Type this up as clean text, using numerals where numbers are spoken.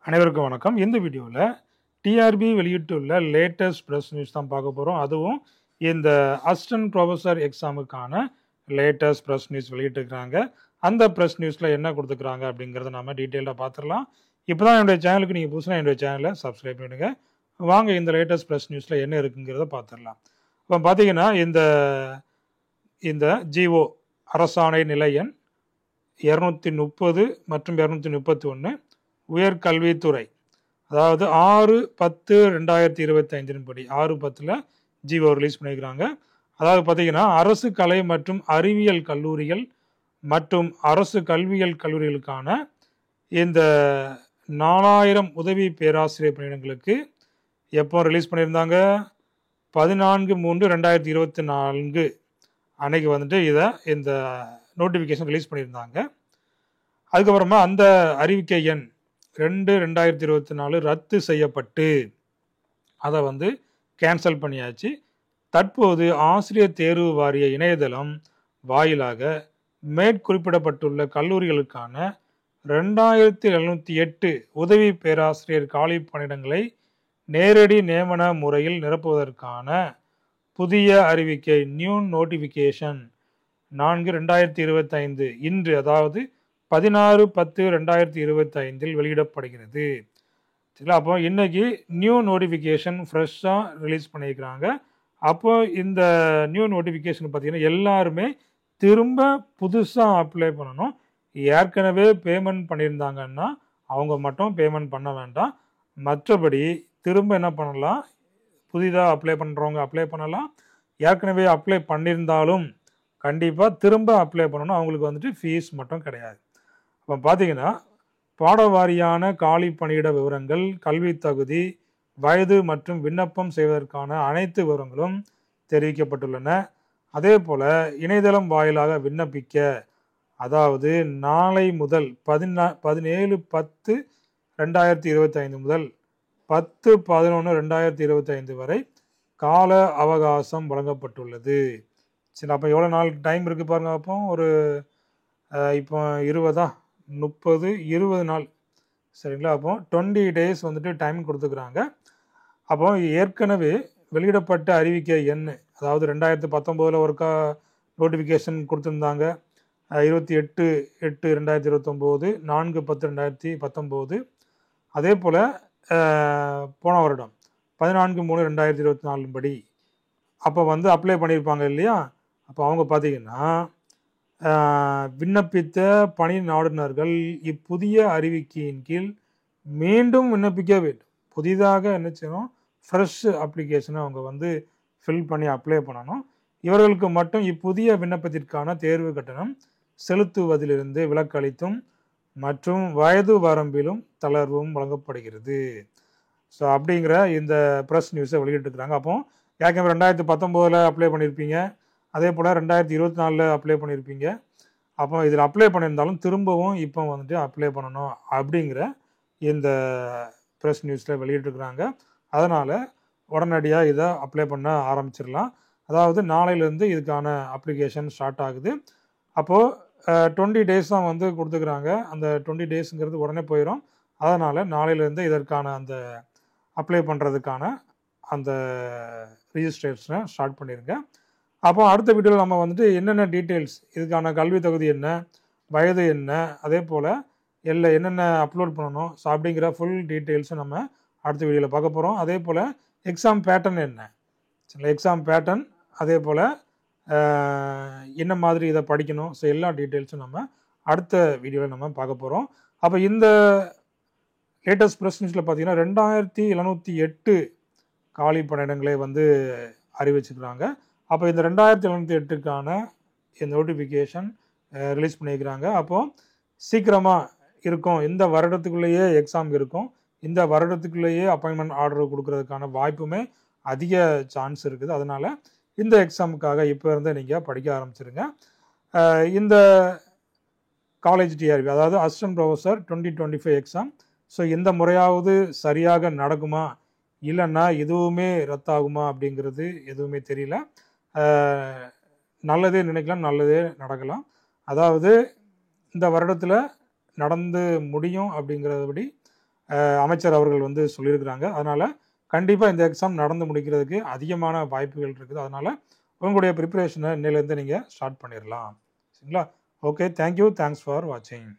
அனைவருக்கும் வணக்கம். இந்த வீடியோவில் டிஆர்பி வெளியிட்டுள்ள லேட்டஸ்ட் ப்ரெஸ் நியூஸ் தான் பார்க்க போகிறோம். அதுவும் இந்த அசிஸ்டன்ட் ப்ரொஃபஸர் எக்ஸாமுக்கான லேட்டஸ்ட் ப்ரெஸ் நியூஸ் வெளியிட்டிருக்கிறாங்க. அந்த ப்ரெஸ் நியூஸில் என்ன கொடுத்துருக்குறாங்க அப்படிங்கிறத நம்ம டீட்டெயிலாக பார்த்துடலாம். இப்போ தான் என்னுடைய சேனலுக்கு நீங்கள் புதுசாக என்னுடைய சேனலை சப்ஸ்கிரைப் பண்ணிடுங்க. வாங்க இந்த லேட்டஸ்ட் ப்ரெஸ் நியூஸில் என்ன இருக்குங்கிறத பார்த்துடலாம். இப்போ பார்த்தீங்கன்னா இந்த ஜிஓ அரசாணை நிலை எண் 230 மற்றும் 231 உயர்கல்வித்துறை, அதாவது 6/10/2025 படி 6/10 ஜிஓ ரிலீஸ் பண்ணியிருக்கிறாங்க. அதாவது பார்த்தீங்கன்னா அரசு கலை மற்றும் அறிவியல் கல்லூரிகள் மற்றும் அரசு கல்வியியல் கல்லூரிகளுக்கான இந்த 4000 உதவி பேராசிரியர் பணியிடங்களுக்கு எப்போ ரிலீஸ் பண்ணியிருந்தாங்க? 14/3/2024 அன்னைக்கு இந்த நோட்டிஃபிகேஷன் ரிலீஸ் பண்ணியிருந்தாங்க. அதுக்கப்புறமா அந்த அறிவிக்கை எண் 2/2024 ரத்து செய்யப்பட்டு அதை கேன்சல் பண்ணியாச்சு. தற்போது ஆசிரியர் தேர்வு வாரிய இணையதளம் வாயிலாக மேற்குறிப்பிடப்பட்டுள்ள கல்லூரிகளுக்கான 2708 உதவி பேராசிரியர் காலி பணியிடங்களை நேரடி நியமன முறையில் நிரப்புவதற்கான புதிய அறிவிக்கை நியூ நோட்டிஃபிகேஷன் 4/2025 இன்று, அதாவது 16/10/2025 வெளியிடப்படுகிறது. சரிங்களா? அப்போ இன்னைக்கு நியூ நோட்டிஃபிகேஷன் ஃப்ரெஷ்ஷாக ரிலீஸ் பண்ணியிருக்கிறாங்க. அப்போ இந்த நியூ நோட்டிஃபிகேஷன் பார்த்தீங்கன்னா எல்லாருமே திரும்ப புதுசாக அப்ளை பண்ணணும். ஏற்கனவே பேமெண்ட் பண்ணியிருந்தாங்கன்னா அவங்க மட்டும் பேமெண்ட் பண்ண வேண்டாம். மற்றபடி திரும்ப என்ன பண்ணலாம், புதிதாக அப்ளை பண்ணுறவங்க அப்ளை பண்ணலாம். ஏற்கனவே அப்ளை பண்ணியிருந்தாலும் கண்டிப்பாக திரும்ப அப்ளை பண்ணணும். அவங்களுக்கு ஃபீஸ் மட்டும் கிடையாது. இப்போ பார்த்தீங்கன்னா பாடவாரியான காலி பணியிட விவரங்கள், கல்வி தகுதி, வயது மற்றும் விண்ணப்பம் செய்வதற்கான அனைத்து விவரங்களும் தெரிவிக்கப்பட்டுள்ளன. அதே போல் இணையதளம் வாயிலாக விண்ணப்பிக்க, அதாவது நாளை முதல் 17/10/2025 முதல் 10/11/2025 வரை கால அவகாசம் வழங்கப்பட்டுள்ளது. சரி, அப்போ எவ்வளோ நாள் டைம் இருக்குது பாருங்கள். அப்போ இப்போ 20 நாள், சரிங்களா? அப்போ 20 days டைம் கொடுத்துக்கிறாங்க. அப்போ ஏற்கனவே வெளியிடப்பட்ட அறிவிக்கை எண், அதாவது 2019 ஒருக்கா நோட்டிஃபிகேஷன் கொடுத்துருந்தாங்க. 28/8/2029, 4/10/2019. அதே போல் போன வருடம் 14/3/2024 படி அப்போ அப்ளை பண்ணியிருப்பாங்க இல்லையா? அப்போ அவங்க பார்த்தீங்கன்னா விண்ணப்பித்த பணி நாடுனர்கள் இப்புதிய அறிவிக்கையின் கீழ் மீண்டும் விண்ணப்பிக்க வேண்டும். புதிதாக என்ன செய்யணும், ஃப்ரெஷ் அப்ளிகேஷனை அவங்க ஃபில் பண்ணி அப்ளை பண்ணணும். இவர்களுக்கு மட்டும் இப்புதிய விண்ணப்பத்திற்கான தேர்வு கட்டணம் செலுத்துவதிலிருந்து விலக்களித்தும் மற்றும் வயது வரம்பிலும் தளர்வும் வழங்கப்படுகிறது. ஸோ அப்படிங்கிற இந்த ப்ரெஸ் நியூஸை வெளியிட்டிருக்கிறாங்க. அப்போ ஏற்கனவே 2019 அப்ளை பண்ணியிருப்பீங்க, அதே போல் 2024 அப்ளை பண்ணியிருப்பீங்க. அப்போ இதில் அப்ளை பண்ணியிருந்தாலும் திரும்பவும் இப்போ அப்ளை பண்ணணும் அப்படிங்கிற இந்த ப்ரெஸ் நியூஸில் வெளியிட்டிருக்கிறாங்க. அதனால் உடனடியாக இதை அப்ளை பண்ண ஆரம்பிச்சிடலாம். அதாவது நாளையிலேருந்து இதுக்கான அப்ளிகேஷன் ஸ்டார்ட் ஆகுது. அப்போது 20 days தான் கொடுத்துக்கிறாங்க. அந்த 20 daysங்கிறது உடனே போயிடும். அதனால் நாளையிலேருந்து இதற்கான அந்த அப்ளை பண்ணுறதுக்கான அந்த ரிஜிஸ்ட்ரேஷனை ஸ்டார்ட் பண்ணிடுங்க. அப்போ அடுத்த வீடியோவில் நம்ம என்னென்ன டீட்டெயில்ஸ், இதுக்கான கல்வி தகுதி என்ன, வயது என்ன, அதே போல் என்னென்ன அப்லோட் பண்ணணும், ஸோ அப்படிங்கிற ஃபுல் டீட்டெயில்ஸும் நம்ம அடுத்த வீடியோவில் பார்க்க போகிறோம். அதே போல் எக்ஸாம் பேட்டர்ன் என்ன, எக்ஸாம் பேட்டர்ன், அதே போல் என்ன மாதிரி இதை படிக்கணும், ஸோ எல்லா டீட்டெயில்ஸும் நம்ம அடுத்த வீடியோவில் நம்ம பார்க்க போகிறோம். அப்போ இந்த லேட்டஸ்ட் ப்ரெஸ் நியூஸில் பார்த்தீங்கன்னா 2708 காலி பணியிடங்களை அறிவிச்சுக்கிறாங்க. அப்போ இந்த 2708க்கான இந்த நோட்டிஃபிகேஷன் ரிலீஸ் பண்ணியிருக்கிறாங்க. அப்போது சீக்கிரமாக இருக்கும், இந்த வருடத்துக்குள்ளேயே எக்ஸாம் இருக்கும், இந்த வருடத்துக்குள்ளேயே அப்பாயின்மெண்ட் ஆர்டர் கொடுக்கறதுக்கான வாய்ப்புமே அதிக சான்ஸ் இருக்குது. அதனால் இந்த எக்ஸாமுக்காக இப்போ இருந்தே நீங்கள் படிக்க ஆரம்பிச்சிருங்க. இந்த காலேஜ் டிஆர்பி, அதாவது அசிஸ்டன்ட் ப்ரொஃபஸர் 2025 எக்ஸாம், ஸோ இந்த முறையாவது சரியாக நடக்குமா இல்லைன்னா எதுவுமே ரத்தாகுமா அப்படிங்கிறது எதுவுமே தெரியல. நல்லதே நினைக்கலாம், நல்லதே நடக்கலாம். அதாவது இந்த வருடத்தில் நடந்து முடியும் அப்படிங்கிறபடி அமைச்சர் அவர்கள் வந்து சொல்லியிருக்கிறாங்க. அதனால் கண்டிப்பாக இந்த எக்ஸாம் நடந்து முடிக்கிறதுக்கு அதிகமான வாய்ப்புகள் இருக்குது. அதனால் உங்களுடைய ப்ரிப்பரேஷனை இன்னிலேருந்து நீங்கள் ஸ்டார்ட் பண்ணிடலாம். சரிங்களா? ஓகே, தேங்க்யூ, தேங்க்ஸ் ஃபார் வாட்சிங்.